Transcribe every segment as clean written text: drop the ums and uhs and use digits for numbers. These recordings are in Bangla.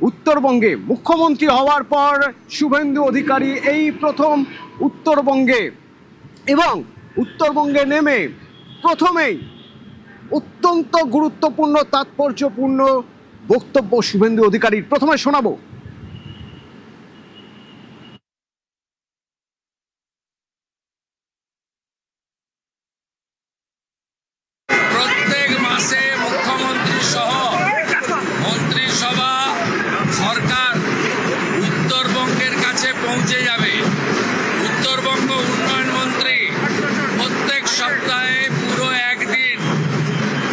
উত্তরবঙ্গে মুখ্যমন্ত্রী হওয়ার পর শুভেন্দু অধিকারী এই প্রথম উত্তরবঙ্গে, এবং উত্তরবঙ্গে নেমে প্রথমেই অত্যন্ত গুরুত্বপূর্ণ তাৎপর্যপূর্ণ বক্তব্য শুভেন্দু অধিকারীর। প্রথমে শোনাবো। প্রত্যেক মাসে মুখ্যমন্ত্রী সহ মন্ত্রিসভা সরকার উত্তরবঙ্গের কাছে পৌঁছে যাবে। উত্তরবঙ্গ উন্নয়ন মন্ত্রী প্রত্যেক সপ্তাহে পুরো একদিন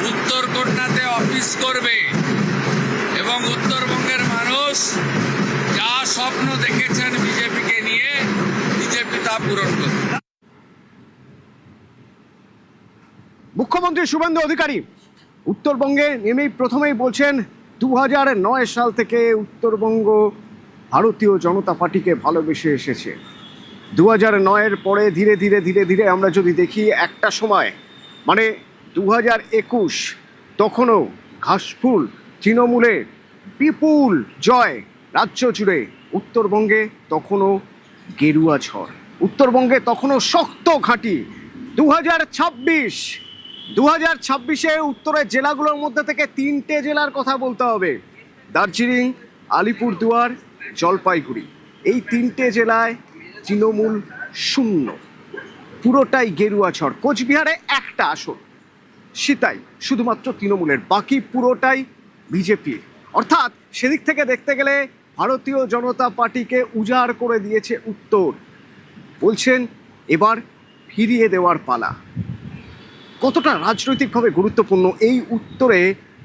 উত্তরকন্যাতে অফিস করবে এবং উত্তরবঙ্গের মানুষ যা স্বপ্ন দেখেছেন বিজেপিকে নিয়ে, বিজেপি তা পূরণ করবে। মুখ্যমন্ত্রী শুভেন্দু অধিকারী উত্তরবঙ্গে নেমেই প্রথমেই বলছেন 2009 সাল থেকে উত্তরবঙ্গ ভারতীয় জনতা পার্টিকে ভালোবেসে এসেছে। 2009-এর পরে ধীরে ধীরে ধীরে ধীরে আমরা যদি দেখি একটা সময় মানে 2021, তখনও ঘাসফুল তৃণমূলের বিপুল জয় রাজ্য জুড়ে। উত্তরবঙ্গে তখনও গেরুয়া ঝড়, উত্তরবঙ্গে তখনও শক্ত ঘাঁটি। 2026-এ উত্তরের জেলাগুলোর মধ্যে থেকে 3টে জেলার কথা বলতে হবে: দার্জিলিং, আলিপুরদুয়ার, জলপাইগুড়ি। এই 3টে জেলায় তৃণমূল শূন্য, পুরোটাই গেরুয়া ঝড়। কোচবিহারে একটা আসন, সেটাই শুধুমাত্র তৃণমূলের, বাকি পুরোটাই বিজেপির। অর্থাৎ সেদিক থেকে দেখতে গেলে ভারতীয় জনতা পার্টিকে উজাড় করে দিয়েছে উত্তর। বলছেন এবার ফিরিয়ে দেওয়ার পালা। কতটা রাজনৈতিকভাবে গুরুত্বপূর্ণ এই উত্তরে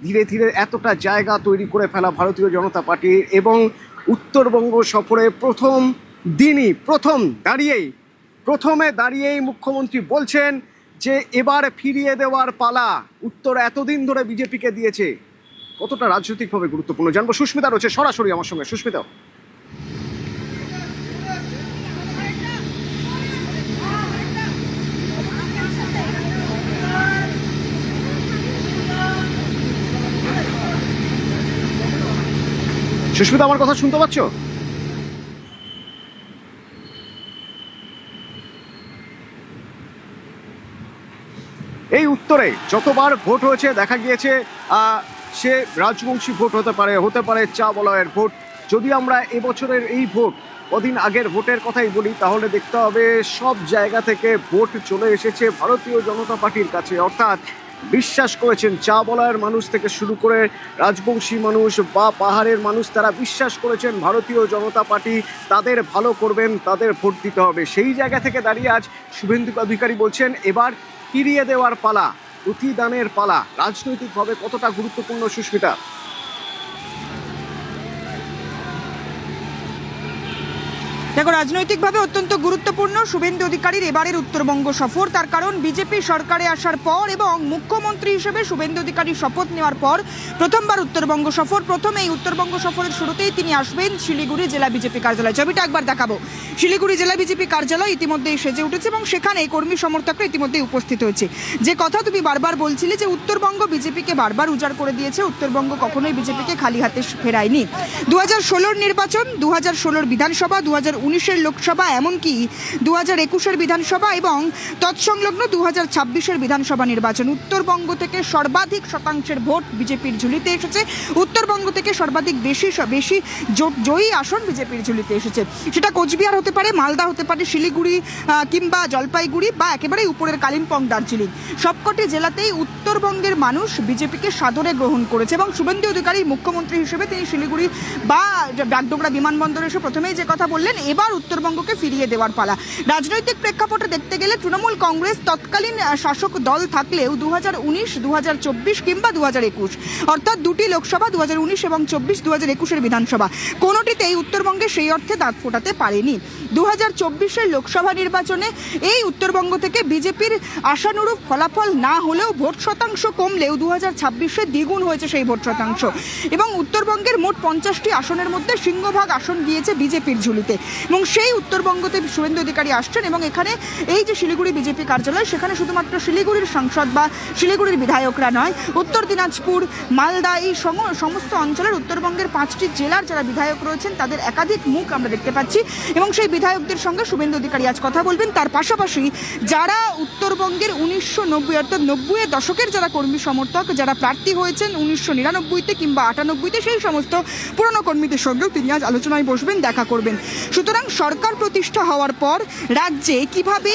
ধীরে ধীরে এতটা জায়গা তৈরি করে ফেলা ভারতীয় জনতা পার্টি, এবং উত্তরবঙ্গ সফরে প্রথম দিনই প্রথমে দাঁড়িয়েই মুখ্যমন্ত্রী বলছেন যে এবার ফিরিয়ে দেওয়ার পালা। উত্তর এতদিন ধরে বিজেপিকে দিয়েছে। কতটা রাজনৈতিকভাবে গুরুত্বপূর্ণ জানবো। সুস্মিতা রয়েছে সরাসরি আমার সঙ্গে। সুস্মিতা, সুস্মিতা আমার কথা শুনতে পাচ্ছ? এই উত্তরে যতবার ভোট হয়েছে দেখা গিয়েছে সে রাজবংশী ভোট হতে পারে চা বলয়ের ভোট। যদি আমরা এবছরের এই ভোট কদিন আগের ভোটের কথাই বলি, তাহলে দেখতে হবে সব জায়গা থেকে ভোট চলে এসেছে ভারতীয় জনতা পার্টির কাছে। অর্থাৎ বিশ্বাস করেছেন চা বলয়ের মানুষ থেকে শুরু করে রাজবংশী মানুষ বা পাহাড়ের মানুষ, তারা বিশ্বাস করেছেন ভারতীয় জনতা পার্টি তাদের ভালো করবেন, তাদের ভোট দিতে হবে। সেই জায়গা থেকে দাঁড়িয়ে আজ শুভেন্দু অধিকারী বলছেন এবার ফিরিয়ে দেওয়ার পালা, প্রতিদানের পালা। রাজনৈতিকভাবে কতটা গুরুত্বপূর্ণ সুস্মিতা? দেখো, রাজনৈতিকভাবে অত্যন্ত গুরুত্বপূর্ণ শুভেন্দু অধিকারীর এবারের উত্তরবঙ্গ সফর। তার কারণ বিজেপি সরকারে আসার পর এবং মুখ্যমন্ত্রী হিসেবে শুভেন্দু অধিকারী শপথ নেওয়ার পর প্রথমবার উত্তরবঙ্গ সফর। প্রথমে এই উত্তরবঙ্গ সফরের শুরুতেই তিনি আসবেন শিলিগুড়ি জেলা বিজেপি কার্যালয়। ছবিটা একবার দেখাবো। শিলিগুড়ি জেলা বিজেপি কার্যালয় ইতিমধ্যেই সেজে উঠেছে এবং সেখানে কর্মী সমর্থকরা ইতিমধ্যেই উপস্থিত হয়েছে। যে কথা তুমি বারবার বলছিলে যে উত্তরবঙ্গ বিজেপিকে বারবার উজাড় করে দিয়েছে, উত্তরবঙ্গ কখনোই বিজেপিকে খালি হাতে ফেরায়নি। 2016-র নির্বাচন, 2016-র বিধানসভা, 2019-এর লোকসভা, এমনকি 2021-এর বিধানসভা এবং তৎসংলগ্ন 2026-এর বিধানসভা নির্বাচন, উত্তরবঙ্গ থেকে সর্বাধিক শতাংশের ভোট বিজেপির ঝুলিতে এসেছে। উত্তরবঙ্গ থেকে সর্বাধিক বেশি জয়ী আসন বিজেপির ঝুলিতে এসেছে। সেটা কোচবিহার হতে পারে, মালদা হতে পারে, শিলিগুড়ি কিংবা জলপাইগুড়ি বা একেবারে উপরের কালিম্পং, দার্জিলিং, সবকটি জেলাতেই উত্তরবঙ্গের মানুষ বিজেপিকে সাদরে গ্রহণ করেছে। এবং শুভেন্দু অধিকারী মুখ্যমন্ত্রী হিসেবে তিনি শিলিগুড়ি বা বাগডোগরা বিমানবন্দরে এসে প্রথমেই যে কথা বললেন এবার উত্তরবঙ্গকে ফিরিয়ে দেওয়ার পালা। রাজনৈতিক প্রেক্ষাপটে দেখতে গেলে তৃণমূল কংগ্রেস তৎকালীন শাসক দল থাকলেও 2019, 2024 কিংবা 2021, অর্থাৎ দুটি লোকসভা 2019 এবং 2021-এর বিধানসভা, কোনোটিতেই উত্তরবঙ্গে সেই অর্থে দাঁত ফোটাতে পারেনি। 2024-এর লোকসভা নির্বাচনে এই উত্তরবঙ্গ থেকে বিজেপির আশানুরূপ ফলাফল না হলেও ভোট শতাংশ কমলেও 2026-এ দ্বিগুণ হয়েছে সেই ভোট শতাংশ। এবং উত্তরবঙ্গের মোট 50টি আসনের মধ্যে সিংহভাগ আসন গিয়েছে বিজেপির ঝুলিতে। এবং সেই উত্তরবঙ্গতে শুভেন্দু অধিকারী আসছেন এবং এখানে এই যে শিলিগুড়ি বিজেপি কার্যালয়, সেখানে শুধুমাত্র শিলিগুড়ির সাংসদ বা শিলিগুড়ির বিধায়করা নয়, উত্তর দিনাজপুর, মালদা, এই সমস্ত অঞ্চলের উত্তরবঙ্গের 5টি জেলার যারা বিধায়ক রয়েছেন তাদের একাধিক মুখ আমরা দেখতে পাচ্ছি এবং সেই বিধায়কদের সঙ্গে শুভেন্দু অধিকারী আজ কথা বলবেন। তার পাশাপাশি যারা উত্তরবঙ্গের 1990 অর্থাৎ 90-এর দশকের যারা কর্মী সমর্থক, যারা প্রার্থী হয়েছেন 1999-তে কিংবা 98-তে, সেই সমস্ত পুরনো কর্মীদের সঙ্গেও তিনি আজ আলোচনায় বসবেন, দেখা করবেন। সুতরাং সরকার প্রতিষ্ঠা হওয়ার পর রাজ্যে কিভাবে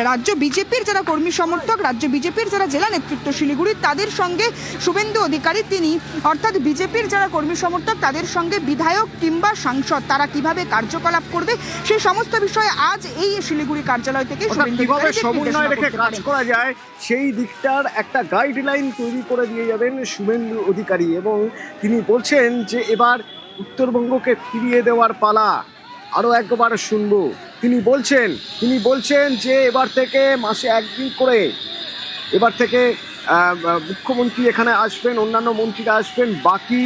রাজ্য বিজেপির যারা কর্মী সমর্থক, রাজ্য বিজেপির যারা জেলা নেতৃত্ব শিলিগুড়ির, তাদের সঙ্গে শুভেন্দু অধিকারী তিনি অর্থাৎ বিজেপির যারা কর্মী সমর্থক তাদের সঙ্গে বিধায়ক কিংবা সাংসদ তারা কিভাবে কার্যকলাপ করবে সেই সমস্ত বিষয়ে আজ এই শিলিগুড়ি কার্যালয় থেকে শুভেন্দু কিভাবে অধিকারী সমন্বয় রেখে নির্দেশনা কাজ করতে করা যায় সেই দিকটার একটা গাইডলাইন তৈরি করে দিয়ে যাবেন শুভেন্দু অধিকারী। এবং তিনি বলছেন যে এবার উত্তরবঙ্গকে ফিরিয়ে দেওয়ার পালা। আরও একবার শুনবো, তিনি বলছেন যে এবার থেকে মাসে একদিন করে এবার থেকে মুখ্যমন্ত্রী এখানে আসবেন, অন্যান্য মন্ত্রীরা আসবেন, বাকি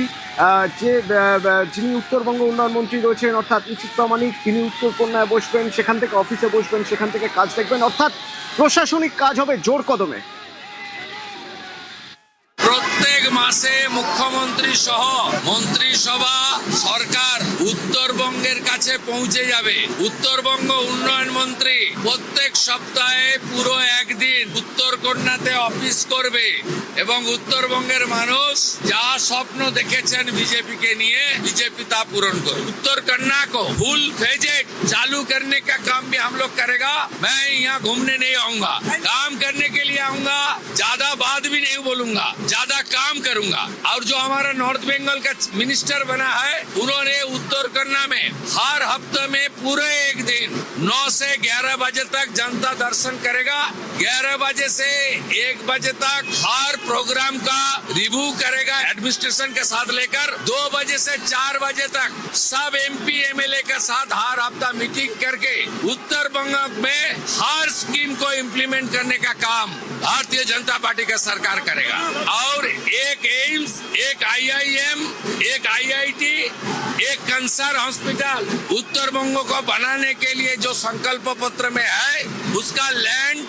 যিনি উত্তরবঙ্গ উন্নয়ন মন্ত্রী রয়েছেন অর্থাৎ ইচিত প্রামাণিক, তিনি উত্তরকন্যায় বসবেন, সেখান থেকে অফিসে বসবেন, সেখান থেকে কাজ দেখবেন, অর্থাৎ প্রশাসনিক কাজ হবে জোর কদমে। প্রত্যেক মাসে মুখ্যমন্ত্রী সহ মন্ত্রিসভা সরকার উত্তরবঙ্গের কাছে পৌঁছে যাবে। উত্তরবঙ্গ উন্নয়ন মন্ত্রী প্রত্যেক সপ্তাহে পুরো একদিন উত্তরকন্যাতে অফিস করবে এবং উত্তরবঙ্গের মানুষ যা স্বপ্ন দেখেছেন বিজেপিকে নিয়ে, বিজেপি তা पूर्ण করবে। उत्तरकन्या को फुल फेजेड चालू करने का काम भी हम लोग करेगा। मैं यहाँ घूमने नहीं आऊंगा, काम करने के लिए आऊंगा। ज्यादा बात भी नहीं बोलूंगा, ज्यादा काम करूंगा। और जो हमारा नॉर्थ बंगाल का मिनिस्टर बना है, उन्होंने उत्तरकन्या में हर हफ्ते में पूरे एक दिन 9 से 11 बजे तक जनता दर्शन करेगा। 11 बजे से 1 बजे तक हर प्रोग्राम का रिव्यू करेगा एडमिनिस्ट्रेशन के साथ लेकर। 2 बजे से 4 बजे तक सब MP MLA के साथ हर हफ्ता मीटिंग करके उत्तर बंग में हर स्कीम को इम्प्लीमेंट करने का काम भारतीय जनता पार्टी का सरकार करेगा। और एक एम्स, एक IIM, एक IIT, एक कैंसर हॉस्पिटल उत्तर बंग को बनाने के लिए जो संकल्प पत्र में है, उसका लैंड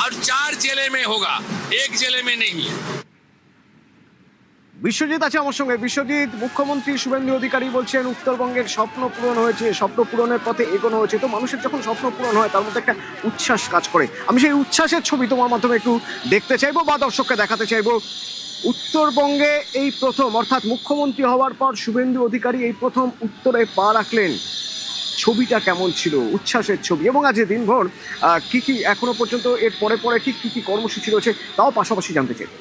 और 4 जिले में होगा, एक जिले में नहीं। বিশ্বজিৎ আছে আমার সঙ্গে। বিশ্বজিৎ, মুখ্যমন্ত্রী শুভেন্দু অধিকারী বলছেন উত্তরবঙ্গের স্বপ্ন পূরণ হয়েছে, স্বপ্ন পূরণের পথে এগোনো হয়েছে। তো মানুষের যখন স্বপ্ন পূরণ হয় তার মধ্যে একটা উচ্ছ্বাস কাজ করে। আমি সেই উচ্ছ্বাসের ছবি তোমার মাধ্যমে একটু দেখতে চাইবো বা দর্শককে দেখাতে চাইবো। উত্তরবঙ্গে এই প্রথম, অর্থাৎ মুখ্যমন্ত্রী হওয়ার পর শুভেন্দু অধিকারী এই প্রথম উত্তরে পা রাখলেন। ছবিটা কেমন ছিল, উচ্ছ্বাসের ছবি, এবং আজ দিনভর কি কি এখনো পর্যন্ত এর পরে পরে ঠিক কি কি কর্মসূচি রয়েছে তাও পাশাপাশি জানতে চাই।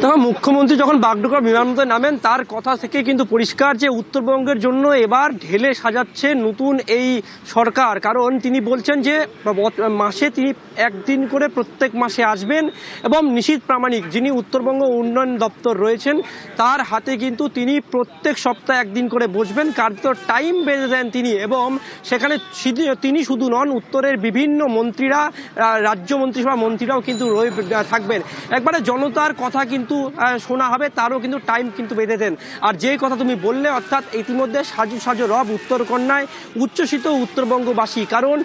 তখন মুখ্যমন্ত্রী যখন বাগডোগরা বিমানবন্দরে নামেন তার কথা থেকে কিন্তু পরিষ্কার যে উত্তরবঙ্গের জন্য এবার ঢেলে সাজাচ্ছে নতুন এই সরকার। কারণ তিনি বলছেন যে মাসে তিনি একদিন করে প্রত্যেক মাসে আসবেন এবং নিশীথ প্রামাণিক যিনি উত্তরবঙ্গ উন্নয়ন দপ্তর রয়েছেন তার হাতে কিন্তু তিনি প্রত্যেক সপ্তাহে একদিন করে বসবেন, কার্যত টাইম বেঁধে দেন তিনি। এবং সেখানে তিনি শুধু নন, উত্তরের বিভিন্ন মন্ত্রীরা, রাজ্য মন্ত্রিসভা মন্ত্রীরাও কিন্তু থাকবেন। একবারে জনতার কথা কিন্তু শোনা হবে, তারও কিন্তু টাইম কিন্তু বেঁধে দেন। আর যে কথা তুমি বললে, অর্থাৎ ইতিমধ্যে সাজু রব উত্তরকন্যায় উচ্ছ্বসিত উত্তরবঙ্গবাসী। কারণ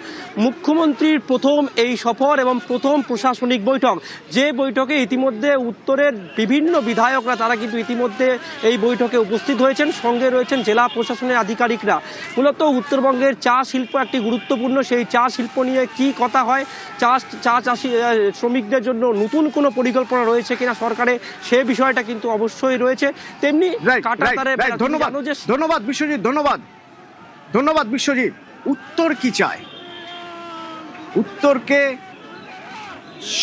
মুখ্যমন্ত্রীর প্রথম এই সফর এবং প্রথম প্রশাসনিক বৈঠক, যে বৈঠকে ইতিমধ্যে উত্তরের বিভিন্ন বিধায়করা তারা কিন্তু ইতিমধ্যে এই বৈঠকে উপস্থিত হয়েছেন, সঙ্গে রয়েছেন জেলা প্রশাসনের আধিকারিকরা। মূলত উত্তরবঙ্গের চা শিল্প একটি গুরুত্বপূর্ণ, সেই চা শিল্প নিয়ে কি কথা হয়, চা চাষি শ্রমিকদের জন্য নতুন কোনো পরিকল্পনা রয়েছে কিনা সরকারে, সে বিষয়টা কিন্তু অবশ্যই রয়েছে। তেমনি ধন্যবাদ বিশ্বজিৎ, ধন্যবাদ বিশ্বজিৎ। উত্তর কি চায়? উত্তরকে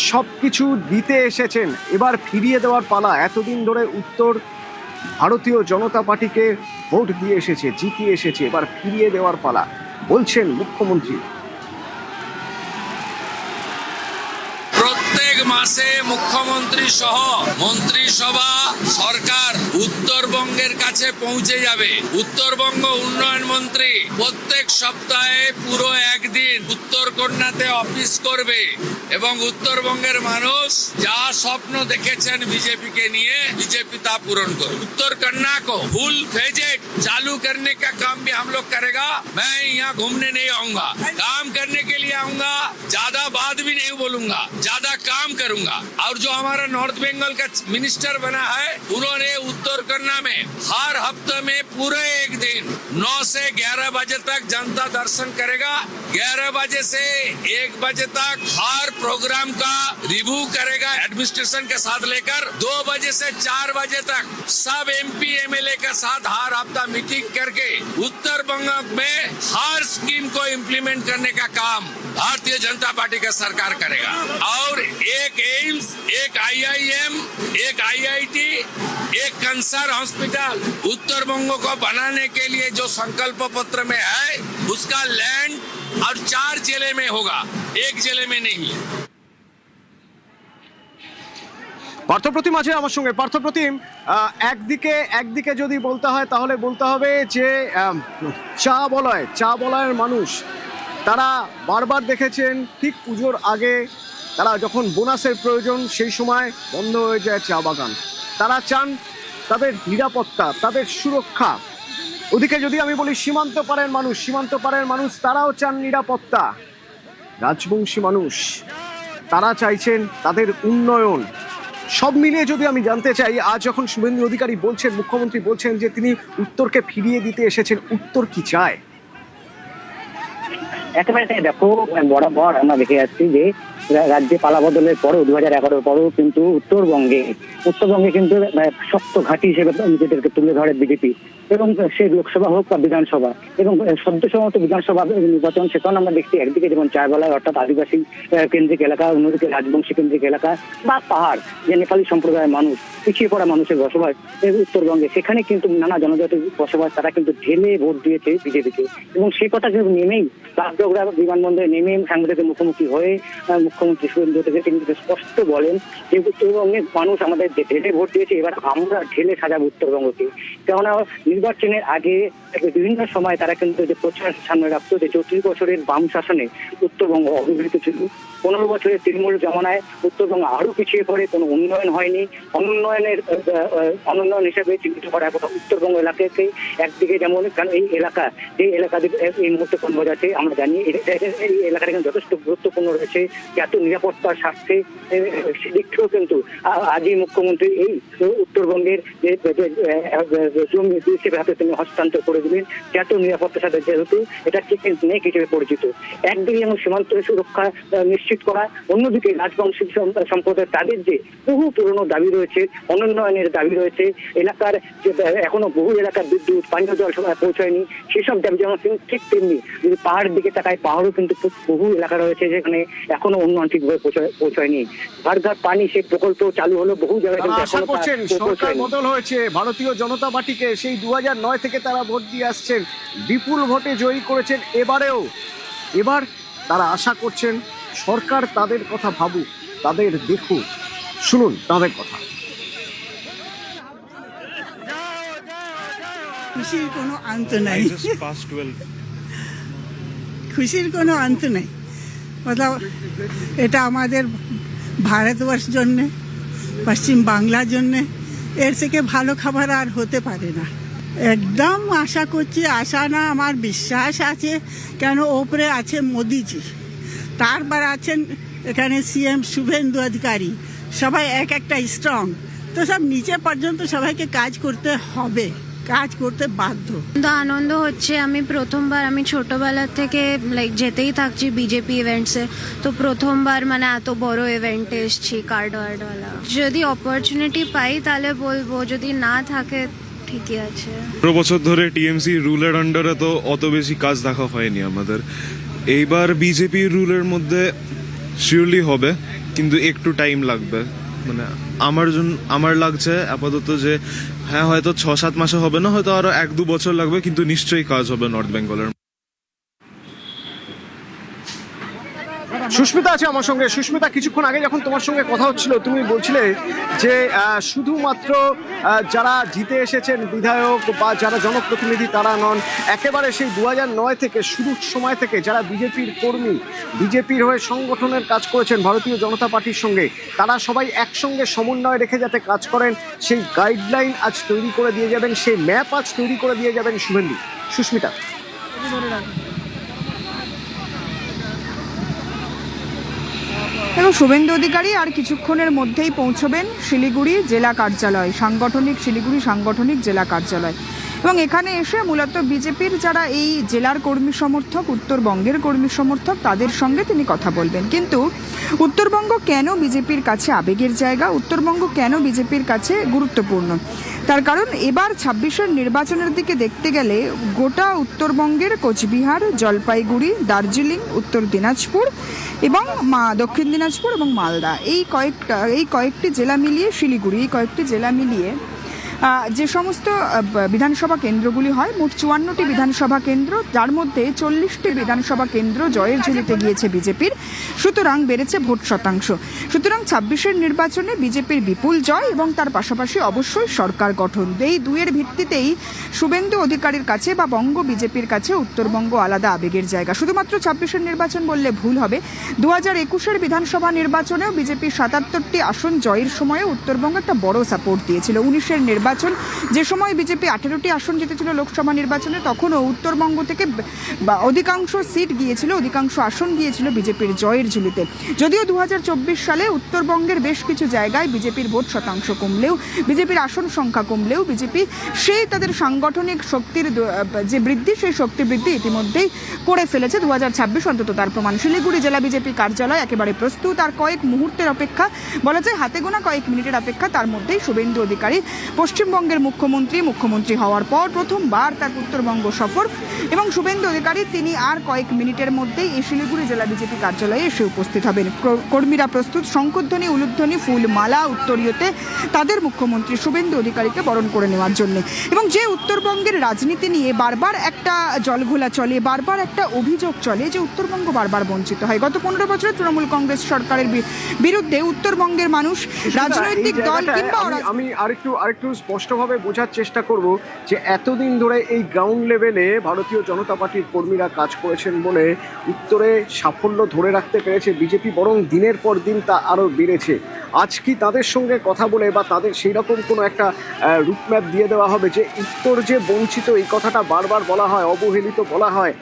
সবকিছু দিতে এসেছেন, এবার ফিরিয়ে দেওয়ার পালা। এতদিন ধরে উত্তর ভারতীয় জনতা পার্টিকে ভোট দিয়ে এসেছে, জিতিয়ে এসেছে, এবার ফিরিয়ে দেওয়ার পালা বলছেন মুখ্যমন্ত্রী। মাসে মুখ্যমন্ত্রী সহ মন্ত্রিসভা সরকার উত্তরবঙ্গের উত্তরবঙ্গের কাছে পৌঁছে যাবে। উত্তরবঙ্গ উন্নয়ন মন্ত্রী প্রত্যেক সপ্তাহে পুরো একদিন উত্তরকন্যাতে অফিস করবে এবং উত্তরবঙ্গের মানুষ যা স্বপ্ন দেখেছেন बीजेपी के लिए बीजेपी ता पूर्ण कर। उत्तर कन्या को फुल फेजेड चालू करने का काम भी हम लोग करेगा। मैं यहाँ घूमने नहीं आऊंगा, काम करने के लिए आऊंगा। ज्यादा बात भी नहीं बोलूंगा, ज्यादा काम करूंगा। और जो हमारा नॉर्थ बंगाल का मिनिस्टर बना है, उन्होंने उत्तर कन्या में हर हफ्ते में पूरे एक दिन 9 से 11 बजे तक जनता दर्शन करेगा। 11 बजे से 1 बजे तक हर प्रोग्राम का रिव्यू करेगा एडमिनिस्ट्रेशन के साथ लेकर। 2 बजे से 4 बजे तक सब MP MLA के साथ हर हफ्ता मीटिंग करके उत्तर बंग में हर स्कीम को इम्प्लीमेंट करने का काम भारतीय जनता पार्टी का सरकार करेगा। और एक एम्स, एक IIM, एक IIT, एक कैंसर हॉस्पिटल उत्तर बंग को बनाने के लिए जो संकल्प पत्र में है, उसका लैंड और 4 जिले में होगा, एक जिले में नहीं। পার্থপ্রতিম আছে আমার সঙ্গে। পার্থপ্রতিম, একদিকে যদি বলতে হয় তাহলে বলতে হবে যে চা বলয়ের মানুষ তারা বারবার দেখেছেন ঠিক পুজোর আগে তারা যখন বোনাসের প্রয়োজন সেই সময় বন্ধ হয়ে যায় চা বাগান। তারা চান তাদের নিরাপত্তা, তাদের সুরক্ষা। ওদিকে যদি আমি বলি সীমান্ত পারের মানুষ তারাও চান নিরাপত্তা। রাজবংশী মানুষ তারা চাইছেন তাদের উন্নয়ন। সব মিলিয়ে যদি আমি জানতে চাই, আজ যখন শুভেন্দু অধিকারী বলছেন, মুখ্যমন্ত্রী বলছেন যে তিনি উত্তরকে ফিরিয়ে দিতে এসেছেন, উত্তর কি চায়? একেবারে দেখো, বরাবর আমরা দেখে যাচ্ছি যে রাজ্যে পালা বদলের পরেও 2011 পরেও কিন্তু উত্তরবঙ্গে কিন্তু শক্ত ঘাঁটি হিসেবে নিজেদেরকে তুলে ধরে বিজেপি। এবং সে লোকসভা হোক বা বিধানসভা, এবং সদ্যসমাপ্ত বিধানসভা নির্বাচন, সেখানে আমরা দেখছি একদিকে যেমন চারবেলায় অর্থাৎ আদিবাসী কেন্দ্রিক এলাকা, অন্যদিকে রাজবংশী কেন্দ্রিক এলাকা বা পাহাড়, যে নেপালি সম্প্রদায়ের মানুষ, পিছিয়ে পড়া মানুষের বসবাস উত্তরবঙ্গে, সেখানে কিন্তু নানা জনজাতির বসবাস, তারা কিন্তু ঢেলে ভোট দিয়েছে বিজেপিকে। এবং সেই কথা কিন্তু নেমেই বাগডোগরা বিমানবন্দরে নেমে সাংবাদিকের মুখোমুখি হয়ে মুখ্যমন্ত্রী শুভেন্দু অধিকারী তিনি স্পষ্ট বলেন যে উত্তরবঙ্গের মানুষ আমাদের ঢেলে ভোট দিয়েছে, এবার আমরা ঢেলে সাজাবো উত্তরবঙ্গকে। কেননা নির্বাচনের আগে বিভিন্ন সময় তারা কিন্তু যে প্রচার সামনে রাখতো যে 34 বছরের বাম শাসনে উত্তরবঙ্গ অবিকৃত ছিল। 15 বছরের তৃণমূল জমানায় উত্তরবঙ্গ আরো পিছিয়ে পড়ে, কোনো উন্নয়ন হয়নি। অনুন্নয়ন হিসেবে চিহ্নিত করা কথা উত্তরবঙ্গ এলাকাকে। একদিকে যেমন কারণ এই এলাকা এই মুহূর্তে কোন আছে আমরা জানি, এই এলাকাটা কিন্তু যথেষ্ট গুরুত্বপূর্ণ রয়েছে জাতীয় নিরাপত্তার স্বার্থে। সেদিক থেকেও কিন্তু আজই মুখ্যমন্ত্রী এই উত্তরবঙ্গের জমি বিএসএফের হাতে তিনি হস্তান্তর করে দিলেন জাতীয় নিরাপত্তার সাথে, যেহেতু এটা চিকেন স্নেক হিসেবে পরিচিত। একদিকে যেমন সীমান্ত সুরক্ষা নিশ্চিত করা, অন্যদিকে রাজবংশী সম্প্রদায় তাদের যে বহু পুরনো দাবি রয়েছে, অনুন্নয়নের দাবি রয়েছে, এলাকার যে এখনো বহু এলাকার বিদ্যুৎ পানীয় জল পৌঁছায়নি, সেসব দাবি যেমন ঠিক তেমনি যদি পাহাড়ের দিকে তাকায়, পাহাড়ও কিন্তু বহু এলাকা রয়েছে যেখানে এখনো উন্নয়ন ঠিকভাবে পৌঁছায়নি। ঘর ঘর পানি সে প্রকল্প চালু হলো, বহু জায়গায় সরকার বদল হয়েছে ভারতীয় জনতা পার্টিকে, সেই 2009 থেকে তারা ভোট দিয়ে আসছেন, বিপুল ভোটে জয়ী করেছেন। এবার তারা আশা করছেন সরকার তাদের কথা ভাবুক, তাদের দেখুক। শুনুন তাদের কথা। খুশির কোনো অন্ত নাই, খুশির কোনো অন্ত নেই। মতলব এটা আমাদের ভারতবর্ষ জন্যে, পশ্চিম বাংলার জন্যে এর থেকে ভালো খাবার আর হতে পারে না। একদম আশা করছি, আশা না আমার বিশ্বাস আছে, কেন ওপরে আছে মোদিজি, তারপর আছেন এখানে CM শুভেন্দু অধিকারী, সবাই একটা স্ট্রং। তো সব নিচে পর্যন্ত সবাইকে কাজ করতে হবে, কাজ করতে বাধ্য। আনন্দ হচ্ছে, আমি প্রথমবার, আমি ছোটবেলা থেকে যেতেই থাকছি বিজেপি ইভেন্টসে, তো প্রথমবার মানে এত বড় ইভেন্টে এসছি কার্ডওয়ার্ডওয়ালা। যদি অপরচুনিটি পাই তাহলে বলবো, যদি না থাকে ঠিকই আছে। 15 বছর ধরে TMC রুলের আন্ডারে তো অত বেশি কাজ দেখা হয়নি আমাদের। এইবার বিজেপি রুলের মধ্যে শিওরলি হবে, কিন্তু একটু টাইম লাগবে। মানে আমার লাগছে আপাতত যে হ্যাঁ, হয়তো 6-7 মাসে হবে না, হয়তো আরো 1-2 বছর লাগবে, কিন্তু নিশ্চয়ই কাজ হবে নর্থ বেঙ্গলের। সুস্মিতা আছে আমার সঙ্গে। সুস্মিতা, কিছুক্ষণ আগে যখন তোমার সঙ্গে কথা হচ্ছিল তুমি বলছিলে যে শুধুমাত্র যারা জিতে এসেছেন বিধায়ক বা যারা জনপ্রতিনিধি তারা নন, একেবারে সেই 2009 থেকে শুরুর সময় থেকে যারা বিজেপির কর্মী, বিজেপির হয়ে সংগঠনের কাজ করেছেন ভারতীয় জনতা পার্টির সঙ্গে, তারা সবাই একসঙ্গে সমন্বয় রেখে যাতে কাজ করেন সেই গাইডলাইন আজ তৈরি করে দিয়ে যাবেন, সেই ম্যাপ আজ তৈরি করে দিয়ে যাবেন শুভেন্দু। সুস্মিতা, এবং শুভেন্দু অধিকারী আর কিছুক্ষণের মধ্যেই পৌঁছবেন শিলিগুড়ি জেলা কার্যালয়, শিলিগুড়ি সাংগঠনিক জেলা কার্যালয়। এবং এখানে এসে মূলত বিজেপির যারা এই জেলার কর্মী সমর্থক, উত্তরবঙ্গের কর্মী সমর্থক, তাদের সঙ্গে তিনি কথা বলবেন। কিন্তু উত্তরবঙ্গ কেন বিজেপির কাছে আবেগের জায়গা, উত্তরবঙ্গ কেন বিজেপির কাছে গুরুত্বপূর্ণ, তার কারণ এবার 26-এর নির্বাচনের দিকে দেখতে গেলে গোটা উত্তরবঙ্গের কোচবিহার, জলপাইগুড়ি, দার্জিলিং, উত্তর দিনাজপুর এবং দক্ষিণ দিনাজপুর এবং মালদা, এই কয়েকটি জেলা মিলিয়ে শিলিগুড়ি, এই কয়েকটি জেলা মিলিয়ে যে সমস্ত বিধানসভা কেন্দ্রগুলি হয়, মোট 54টি বিধানসভা কেন্দ্র, যার মধ্যে 40টি বিধানসভা কেন্দ্র জয়ের ঝুলিতে গিয়েছে বিজেপির। সুতরাং বেড়েছে ভোট শতাংশ। সুতরাং 26-এর নির্বাচনে বিজেপির বিপুল জয় এবং তার পাশাপাশি অবশ্যই সরকার গঠন, এই দুইয়ের ভিত্তিতেই শুভেন্দু অধিকারীর কাছে বা বঙ্গ বিজেপির কাছে উত্তরবঙ্গ আলাদা আবেগের জায়গা। শুধুমাত্র 26-এর নির্বাচন বললে ভুল হবে, 2021-এর বিধানসভা নির্বাচনেও বিজেপির 77টি আসন জয়ের সময়ে উত্তরবঙ্গ একটা বড় সাপোর্ট দিয়েছিল। 19-এর নির্বাচন, যে সময় বিজেপি 18টি আসন জিতেছিল লোকসভা নির্বাচনে, তখনও উত্তরবঙ্গ থেকে অধিকাংশ সিট গিয়েছিল, অধিকাংশ আসন গিয়েছিল বিজেপির জয়ের ঝুলিতে। যদিও 2024 সালে উত্তরবঙ্গের বেশ কিছু জায়গায় বিজেপির ভোট শতাংশ কমলেও, বিজেপির আসন সংখ্যা কমলেও বিজেপি সেই তাদের সাংগঠনিক শক্তির যে বৃদ্ধি, সেই শক্তি বৃদ্ধি ইতিমধ্যেই করে ফেলেছে। 2026 অন্তত তার প্রমাণ। শিলিগুড়ি জেলা বিজেপি কার্যালয় একেবারে প্রস্তুত। আর কয়েক মুহূর্তের অপেক্ষা, বলা যায় হাতে গোনা কয়েক মিনিটের অপেক্ষা, তার মধ্যেই শুভেন্দু অধিকারী পশ্চিমবঙ্গের মুখ্যমন্ত্রী হওয়ার পর প্রথমবার তার উত্তরবঙ্গ সফর, এবং শুভেন্দু অধিকারী তিনি আর কয়েক মিনিটের মধ্যেই এই শিলিগুড়ি জেলা বিজেপি কার্যালয়ে এসে উপস্থিত হবেন। কর্মীরা প্রস্তুত, শঙ্খধ্বনি, উলুধ্বনি, ফুল মালা, উত্তরীয়তে তাদের মুখ্যমন্ত্রী শুভেন্দু অধিকারীকে বরণ করে নেওয়ার জন্য। এবং যে উত্তরবঙ্গের রাজনীতি নিয়ে বারবার একটা জলঘোলা চলে, বারবার একটা অভিযোগ চলে যে উত্তরবঙ্গ বারবার বঞ্চিত হয়। গত 15 বছরে তৃণমূল কংগ্রেস সরকারের বিরুদ্ধে উত্তরবঙ্গের মানুষ, রাজনৈতিক দল কিংবা আমি আরেকটু স্পষ্টভাবে বোঝার চেষ্টা করব যে এতদিন ধরে এই গ্রাউন্ড লেভেলে ভারতীয় জনতা পার্টির কর্মীরা কাজ করেছেন বলে উত্তরে সাফল্য ধরে রাখতে পেরেছে বিজেপি, বরং দিনের পর দিন তা আরও বেড়েছে। আজ কি তাদের সঙ্গে কথা বলে বা তাদের সেই রকম কোনো একটা রুটম্যাপ দিয়ে দেওয়া হবে যে উত্তর যে বঞ্চিত, এই কথাটা বারবার বলা হয়, অবহেলিত বলা হয়,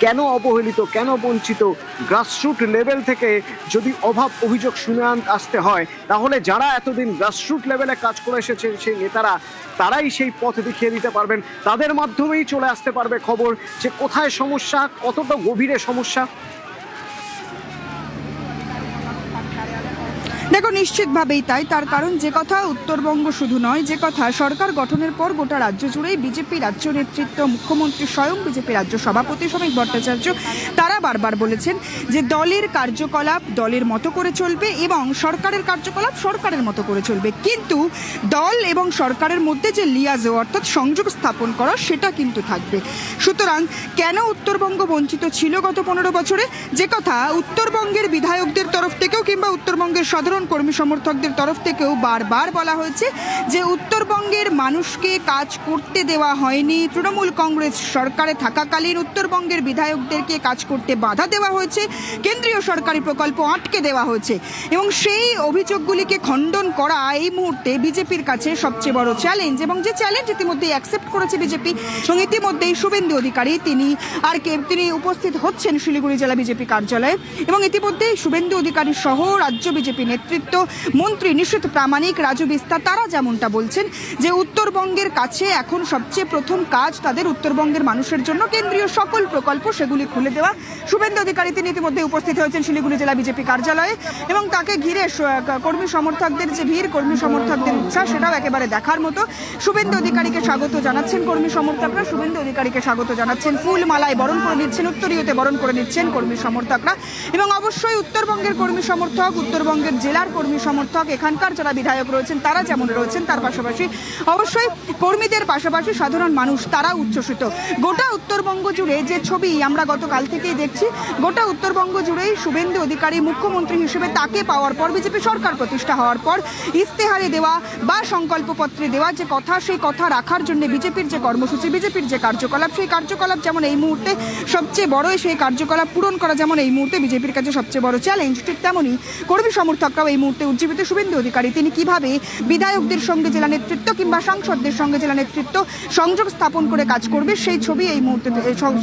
কেন অবহেলিত, কেন বঞ্চিত? গ্রাসরুট লেভেল থেকে যদি অভাব অভিযোগ শুনে আসতে হয়, তাহলে যারা এতদিন গ্রাসরুট লেভেলে কাজ করে এসেছেন সেই নেতারা, তারাই সেই পথ দেখিয়ে দিতে পারবেন, তাদের মাধ্যমেই চলে আসতে পারবে খবর যে কোথায় সমস্যা, কতটা গভীরে সমস্যা। দেখো, নিশ্চিতভাবেই তাই। তার কারণ যে কথা উত্তরবঙ্গ শুধু নয়, যে কথা সরকার গঠনের পর গোটা রাজ্য জুড়েই বিজেপি রাজ্য নেতৃত্ব, মুখ্যমন্ত্রী স্বয়ং, বিজেপি রাজ্য সভাপতি শ্রমিক ভট্টাচার্য, তারা বারবার বলেছেন যে দলের কার্যকলাপ দলের মতো করে চলবে এবং সরকারের কার্যকলাপ সরকারের মতো করে চলবে, কিন্তু দল এবং সরকারের মধ্যে যে লিয়াজো অর্থাৎ সংযোগ স্থাপন করা, সেটা কিন্তু থাকবে। সুতরাং কেন উত্তরবঙ্গ বঞ্চিত ছিল গত 15 বছরে, যে কথা উত্তরবঙ্গের বিধায়কদের তরফ থেকেও কিংবা উত্তরবঙ্গের সাধারণ কর্মী সমর্থকদের তরফ থেকেও বারবার বলা হয়েছে যে উত্তরবঙ্গের মানুষকে কাজ করতে দেওয়া হয়নি। তৃণমূল কংগ্রেস সরকারে থাকাকালীন উত্তরবঙ্গের বিধায়কদেরকে কাজ করতে বাধা দেওয়া হয়েছে, কেন্দ্রীয় সরকারি প্রকল্প আটকে দেওয়া হয়েছে, এবং সেই অভিযোগগুলিকে খণ্ডন করা এই মুহূর্তে বিজেপির কাছে সবচেয়ে বড় চ্যালেঞ্জ। এবং যে চ্যালেঞ্জ ইতিমধ্যেই অ্যাকসেপ্ট করেছে বিজেপি, এবং ইতিমধ্যেই শুভেন্দু অধিকারী তিনি উপস্থিত হচ্ছেন শিলিগুড়ি জেলা বিজেপি কার্যালয়ে, এবং ইতিমধ্যেই শুভেন্দু অধিকারী সহ রাজ্য বিজেপি নেতৃত্ব, মন্ত্রী নিশীথ প্রামাণিক, রাজু বিস্তা, তারা যেমনটা বলছেন যে উত্তরবঙ্গের কাছে এখন সবচেয়ে প্রথম কাজ তাদের উত্তরবঙ্গের মানুষের জন্য কেন্দ্রীয় সকল প্রকল্প সেগুলি খুলে দেওয়া। শুভেন্দু অধিকারী তিনি ইতিমধ্যে উপস্থিত হয়েছেন শিলিগুড়ি জেলা বিজেপি কার্যালয়ে, এবং তাকে ঘিরে কর্মী সমর্থকদের যে ভিড়, কর্মী সমর্থকদের উৎসাহ, সেটাও একেবারে দেখার মতো। শুভেন্দু অধিকারীকে স্বাগত জানাচ্ছেন কর্মী সমর্থকরা, শুভেন্দু অধিকারীকে স্বাগত জানাচ্ছেন, ফুল মালায় বরণ করে নিচ্ছেন, উত্তরীয়তে বরণ করে নিচ্ছেন কর্মী সমর্থকরা। এবং অবশ্যই উত্তরবঙ্গের কর্মী সমর্থক, উত্তরবঙ্গের জেলার এখানকার কর্মী সমর্থক, এখানকার যারা বিধায়ক রয়েছেন তারা যেমন রয়েছেন, তার পাশাপাশি অবশ্যই কর্মীদের পাশাপাশি সাধারণ মানুষ তারা উচ্ছ্বসিত। গোটা উত্তরবঙ্গ জুড়ে যে ছবি আমরা গতকাল থেকেই দেখছি, গোটা উত্তরবঙ্গ জুড়েই শুভেন্দু অধিকারী মুখ্যমন্ত্রী হিসেবে তাকে পাওয়ার পর, বিজেপি সরকার প্রতিষ্ঠা হওয়ার পর ইস্তেহারে দেওয়া বা সংকল্পপত্রে দেওয়া যে কথা, সেই কথা রাখার জন্য বিজেপির যে কর্মসূচি, বিজেপির যে কার্যকলাপ, সেই কার্যকলাপ যেমন এই মুহূর্তে সবচেয়ে বড়, সেই কার্যকলাপ পূরণ করা যেমন এই মুহূর্তে বিজেপির কাছে সবচেয়ে বড় চ্যালেঞ্জ, ঠিক তেমনই কর্মী সমর্থকরাও এই মুহূর্তে উজ্জীবিত। শুভেন্দু অধিকারী তিনি কিভাবে বিধায়কদের সঙ্গে জেলা নেতৃত্ব কিংবা সাংসদদের সঙ্গে জেলা নেতৃত্ব সংযোগ স্থাপন করে কাজ করবে, সেই ছবি এই মুহূর্তে,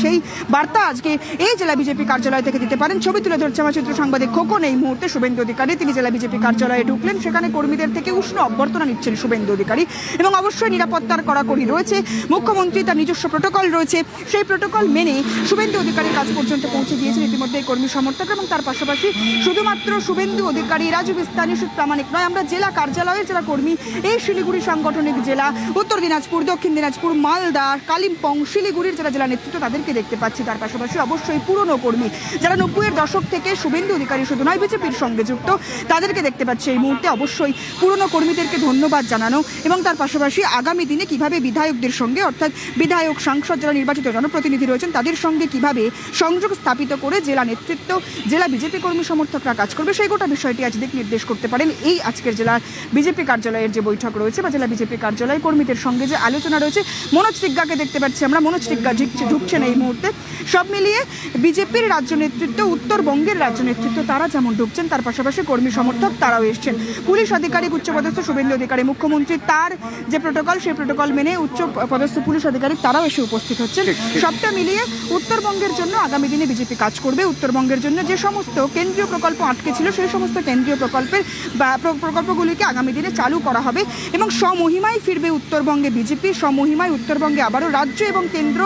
সেই বার্তা আজকে এই জেলা বিজেপি কার্যালয় থেকে দিতে পারেন। ছবি তুলে ধরছে আমার চিত্র সাংবাদিক খোকন। এই মুহূর্তে শুভেন্দু অধিকারী তিনি জেলা বিজেপি কার্যালয়ে ঢুকলেন, সেখানে কর্মীদের থেকে উষ্ণ অভ্যর্থনা নিচ্ছেন শুভেন্দু অধিকারী এবং অবশ্যই নিরাপত্তার কড়াকড়ি রয়েছে। মুখ্যমন্ত্রী তার নিজস্ব প্রোটোকল রয়েছে, সেই প্রোটোকল মেনে শুভেন্দু অধিকারীর কাজ পর্যন্ত পৌঁছে দিয়েছেন ইতিমধ্যে কর্মী সমর্থক। এবং তার পাশাপাশি শুধুমাত্র শুভেন্দু অধিকারী, রাজু বিস্তানি, সুদ প্রামাণিক নয়, আমরা জেলা কার্যালয়ের যারা কর্মী, এই শিলিগুড়ি সাংগঠনিক জেলা, উত্তর দিনাজপুর, দক্ষিণ দিনাজপুর, মালদা, কালিম্পং, শিলিগুড়ির যারা জেলা নেতৃত্ব তাদেরকে দেখতে পাচ্ছি। তার পাশাপাশি অবশ্যই পুরনো কর্মী যারা 90-এর দশক থেকে শুভেন্দু অধিকারী শুধু নয় বিজেপির সঙ্গে যুক্ত, তাদেরকে দেখতে পাচ্ছি এই মুহূর্তে। অবশ্যই পুরনো কর্মীদেরকে ধন্যবাদ জানানো এবং তার পাশাপাশি আগামী দিনে কিভাবে বিধায়কদের সঙ্গে, অর্থাৎ বিধায়ক, সাংসদ যারা নির্বাচিত জনপ্রতিনিধি রয়েছেন তাদের সঙ্গে কিভাবে সংযোগ স্থাপিত করে জেলা নেতৃত্ব, জেলা বিজেপি কর্মী সমর্থকরা কাজ করবে, সেই গোটা বিষয়টি আজ দিক নির্দেশ করতে পারেন এই আজকের জেলার বিজেপি কার্যালয়ের যে বৈঠক রয়েছে বা জেলা বিজেপি কার্যালয় কর্মীদের সঙ্গে যে আলোচনা রয়েছে। মনোজ টিগ্গাকে দেখতে পাচ্ছি আমরা, মনোজ টিগ্গা ঢুকছেন এই মুহূর্তে। সব মিলিয়ে বিজেপির রাজ্য নেতৃত্ব, উত্তরবঙ্গের রাজ্য নেতৃত্ব তারা যেমন ঢুকছেন, তার পাশাপাশি কর্মী সমর্থক তারাও এসছেন। পুলিশ আধিকারিক উচ্চপদস্থ শুভেন্দু অধিকারী মুখ্যমন্ত্রী তার যে প্রোটোকল, সেই প্রোটোকল মেনে উচ্চ পদস্থ পুলিশ আধিকারিক তারাও এসে উপস্থিত হচ্ছেন। সবটা মিলিয়ে উত্তরবঙ্গের জন্য আগামী দিনে বিজেপি কাজ করবে। উত্তরবঙ্গের জন্য যে সমস্ত কেন্দ্রীয় প্রকল্প আটকে ছিল, সেই সমস্ত কেন্দ্রীয় প্রকল্পের বা প্রকল্পগুলিকে আগামী দিনে চালু করা হবে এবং স্বমহিমায় ফিরবে উত্তরবঙ্গে বিজেপি। স্বমহিমায় উত্তরবঙ্গে আবারও রাজ্য এবং কেন্দ্র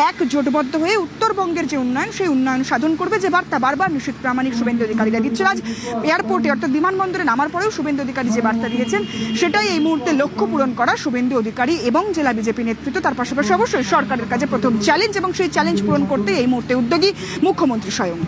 এক জোটবদ্ধ হয়ে উত্তরবঙ্গের যে উন্নয়ন, সেই উন্নয়ন সাধন করবে, যে বার্তা বারবার নিশ্চিত প্রামাণিক শুভেন্দু অধিকারীরা দিচ্ছেন। আজ এয়ারপোর্টে অর্থাৎ বিমানবন্দরে নামার পরেও শুভেন্দু অধিকারী যে বার্তা দিয়েছেন, সেটাই এই মুহূর্তে লক্ষ্য পূরণ করা শুভেন্দু অধিকারী এবং জেলা বিজেপি নেতৃত্ব। তার পাশাপাশি অবশ্যই সরকারের কাছে প্রথম চ্যালেঞ্জ এবং সেই চ্যালেঞ্জ পূরণ করতে এই মুহূর্তে উদ্যোগী মুখ্যমন্ত্রী স্বয়ং।